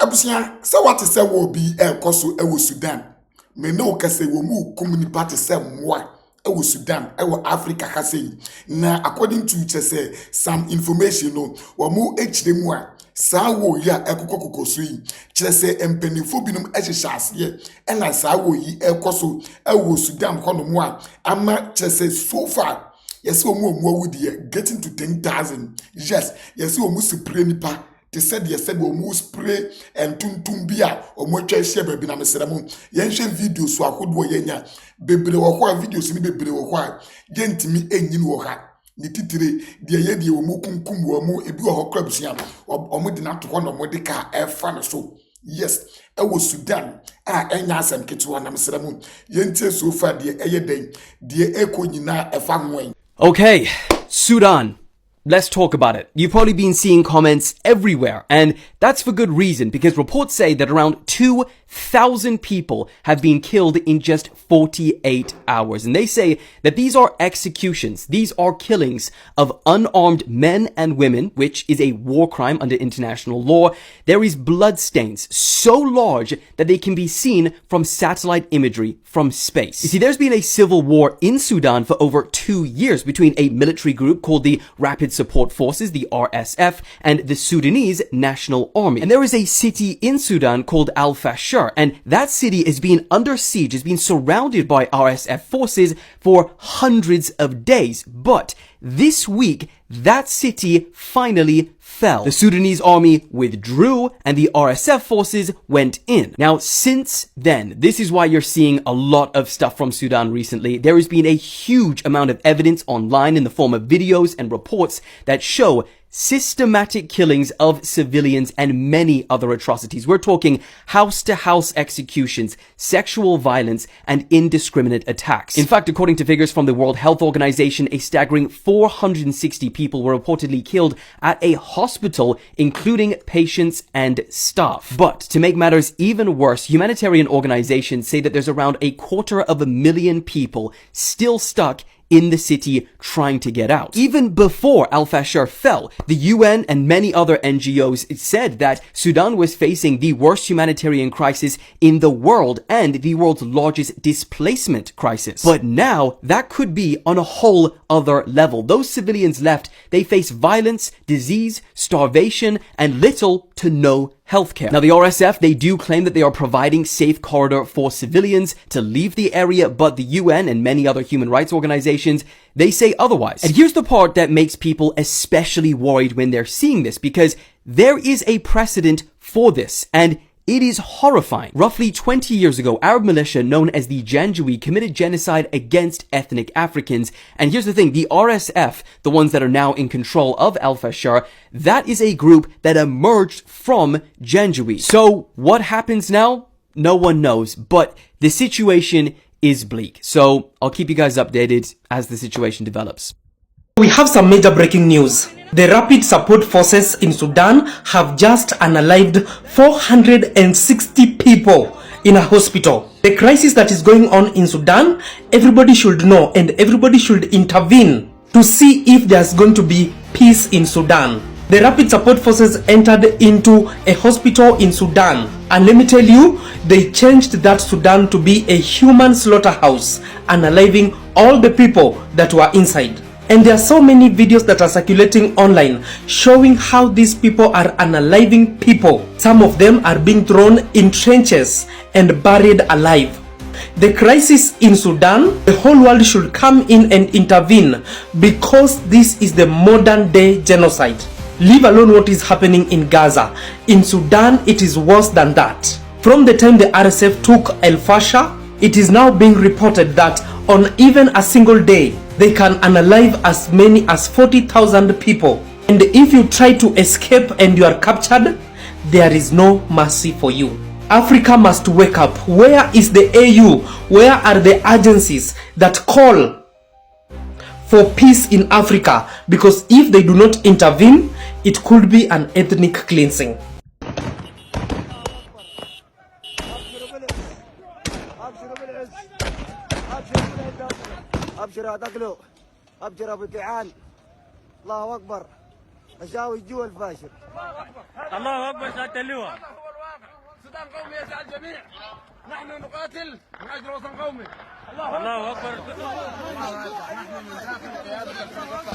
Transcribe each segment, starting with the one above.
Abusia, say what is say will be koso e Sudan. Me no kase wo mu community party say mwa e Sudan, Africa kase. Na according to say some information no, wo mu echire mu a saa wo yi a ekokoko so yi kire say empanifo binum ehyehyɛ ase e na saa wo yi ekoso e Sudan kono mu a ama kire say so far yes omu getting to 10,000. Yes, yes omu spray nipa. They said omu spray and tumbia omu twa hye ba bi na mesere mu. Yen hwe videos so akodo yenya. Bebre wo kwa videos ni bebre wo kwa. Gentimi enyin wo ha. Ni titire de ye de omu kunkum wo mu ebi wo hokra busia. Omu de na to ho no mo de ka efa no so. Yes, Sudan. Enya asem ketewa na mesere mu. Yentie so far de eye den. De eko nyina efa nwen. Okay, Sudan. Let's talk about it. You've probably been seeing comments everywhere, and that's for good reason, because reports say that around 2,000 people have been killed in just 48 hours. And they say that these are executions. These are killings of unarmed men and women, which is a war crime under international law. There is blood stains so large that they can be seen from satellite imagery from space. You see, there's been a civil war in Sudan for over 2 years between a military group called the Rapid Support Forces, the RSF, and the Sudanese National Army. And there is a city in Sudan called Al-Fashir, and that city has been under siege, has been surrounded by RSF forces for hundreds of days. But this week, that city finally fell. The Sudanese army withdrew and the RSF forces went in. Now, since then, this is why you're seeing a lot of stuff from Sudan recently. There has been a huge amount of evidence online in the form of videos and reports that show systematic killings of civilians and many other atrocities. We're talking house-to-house executions, sexual violence, and indiscriminate attacks. In fact, according to figures from the World Health Organization, a staggering 460 people were reportedly killed at a hospital, including patients and staff. But to make matters even worse, humanitarian organizations say that there's around 250,000 people still stuck in the city trying to get out. Even before Al-Fashir fell, the UN and many other NGOs said that Sudan was facing the worst humanitarian crisis in the world and the world's largest displacement crisis. But now, that could be on a whole other level. Those civilians left, they face violence, disease, starvation, and little to no healthcare. Now, the RSF, they do claim that they are providing safe corridor for civilians to leave the area, but the UN and many other human rights organizations, they say otherwise. And here's the part that makes people especially worried when they're seeing this, because there is a precedent for this, and it is horrifying. Roughly 20 years ago, Arab militia known as the Janjaweed committed genocide against ethnic Africans. And here's the thing, the RSF, the ones that are now in control of Al-Fashir, that is a group that emerged from Janjaweed. So what happens now? No one knows, but the situation is bleak. So I'll keep you guys updated as the situation develops. We have some major breaking news. The Rapid Support Forces in Sudan have just unalived 460 people in a hospital. The crisis that is going on in Sudan, everybody should know and everybody should intervene to see if there's going to be peace in Sudan. The Rapid Support Forces entered into a hospital in Sudan, and let me tell you, they changed that Sudan to be a human slaughterhouse, unaliving all the people that were inside. And there are so many videos that are circulating online showing how these people are unaliving people. Some of them are being thrown in trenches and buried alive. The crisis in Sudan, the whole world should come in and intervene, because this is the modern day genocide. Leave alone what is happening in Gaza. In Sudan, it is worse than that. From the time the RSF took Al-Fashir, it is now being reported that on even a single day, they can unalive as many as 40,000 people. And if you try to escape and you are captured, there is no mercy for you. Africa must wake up. Where is the AU? Where are the agencies that call for peace in Africa? Because if they do not intervene, it could be an ethnic cleansing. أبشر أتقلو أبشر أبو تعال الله أكبر أشاوي الجو الفاشر الله أكبر ساتلوها وطن قومي يسعى الجميع. نحن نقاتل من اجل وطن قومي. الله اكبر. نحن من داخل قياده الفرقه.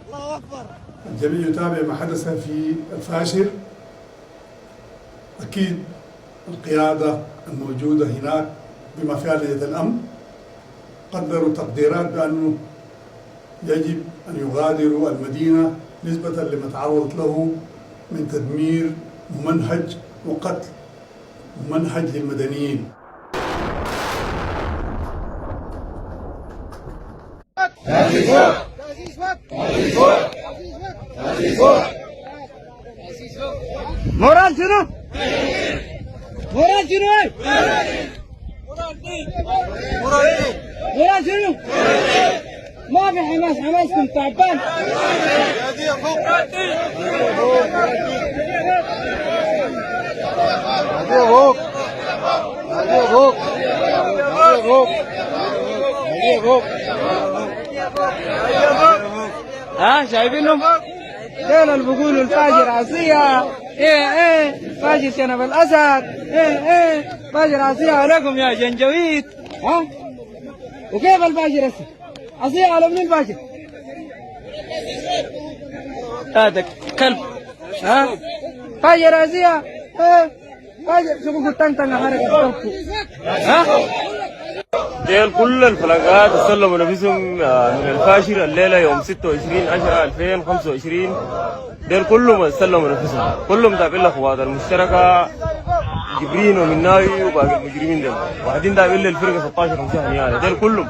الله اكبر. الجميع يتابع ما حدث في الفاشر. أكيد القيادة الموجودة هناك بما فيها لجنة الأمن قدروا تقديرات بأنه يجب أن يغادروا المدينة نسبة لما تعرضت له من تدمير ممنهج وقتل ممنهج للمدنيين. مورال شنو؟ مورال شنو؟ مورال شنو؟ ما في حماس، حماسكم تعبان. ها شايفينهم؟ دول اللي بيقولوا الفاجر عصية. ايه فاجر شنب الاسد. ايه فاجر عصية عليكم يا جنجويد. ها وكيف الفاجر هسه؟ عصية على من الفاجر؟ هذا كلب. ها فاجر عصية. ايه فاجر شوفوا التنتنة حركة. ها ديل كل الفلقات استلموا نفسهم من الفاشر الليلة يوم 26/10/2025. ديل كلهم استلموا نفسهم، كلهم تابعين للقوات المشتركة جبرين ومناوي وباقي المجرمين ديل، وبعدين تابعين للفرقة 16 مشاهد ديل كلهم.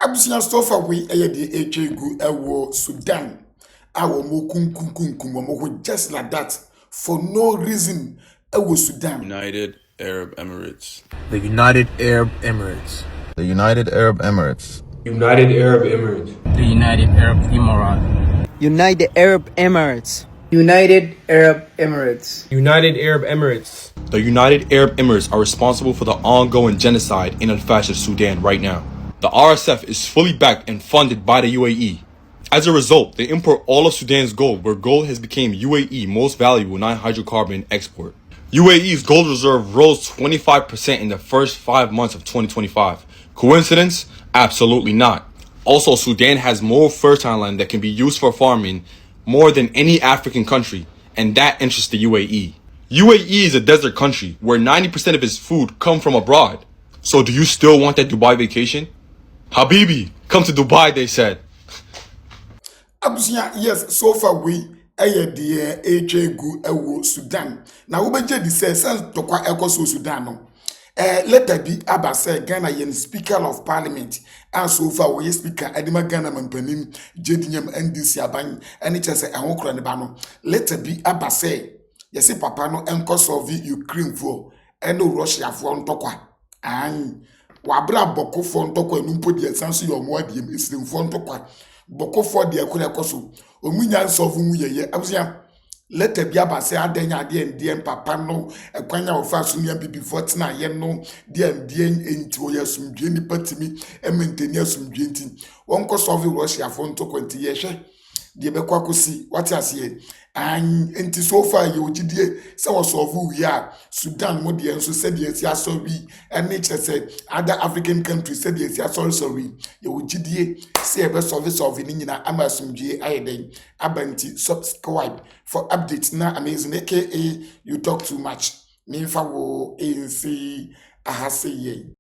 Abusian sofa we the ejegu ewo Sudan. Awo mo kunkunkunkum mo just like that for no reason. Ewo Sudan. United Arab Emirates. The United Arab Emirates. The United Arab Emirates. United Arab Emirates. The United Arab Emirates. United Arab Emirates. United Arab Emirates. United Arab Emirates. The United Arab Emirates are responsible for the ongoing genocide in al-Fashir, Sudan right now. The RSF is fully backed and funded by the UAE. As a result, they import all of Sudan's gold, where gold has become UAE most valuable non-hydrocarbon export. UAE's gold reserve rose 25% in the first 5 months of 2025. Coincidence? Absolutely not. Also, Sudan has more fertile land that can be used for farming more than any African country, and that interests the UAE. UAE is a desert country where 90% of its food come from abroad. So do you still want that Dubai vacation? Habibi, come to Dubai, they said. Abusia, yes, so far we the ejegu ewo Sudan. Na we beje di say sense to kwa ekoso Sudan no. Let be abase Ghana yen Speaker of Parliament. And so far we speaker Edima Ghana mampanim jedinyam NDC aban ene chese ehokro ne ba no. Let be abase yesi papa no enko solve Ukraine for eno Russia for ntokwa. An wabra boko for ntokwa enumpo di esanso yo mo adiem isrim for ntokwa. Boko for the ekoso omunya solve mu yeye abusia let be abase adenya de ndiem papa no ekwanya ofa so nya bibi 14 ye no de ndien enti o yasumdwe ni patimi ementeni asumdwe enti wonko solve Russia for ntokwa enti ye hwe de be kwa kosi what ase an enti so far ye ogidie se wo solve wi a Sudan mo de enso se de esi asobi ene chese other African countries se de esi sorry ye ogidie se e be solve ni nyina amasumdwe ayeden abanti subscribe for updates na amazing aka you talk too much me fa wo ANC ahase ye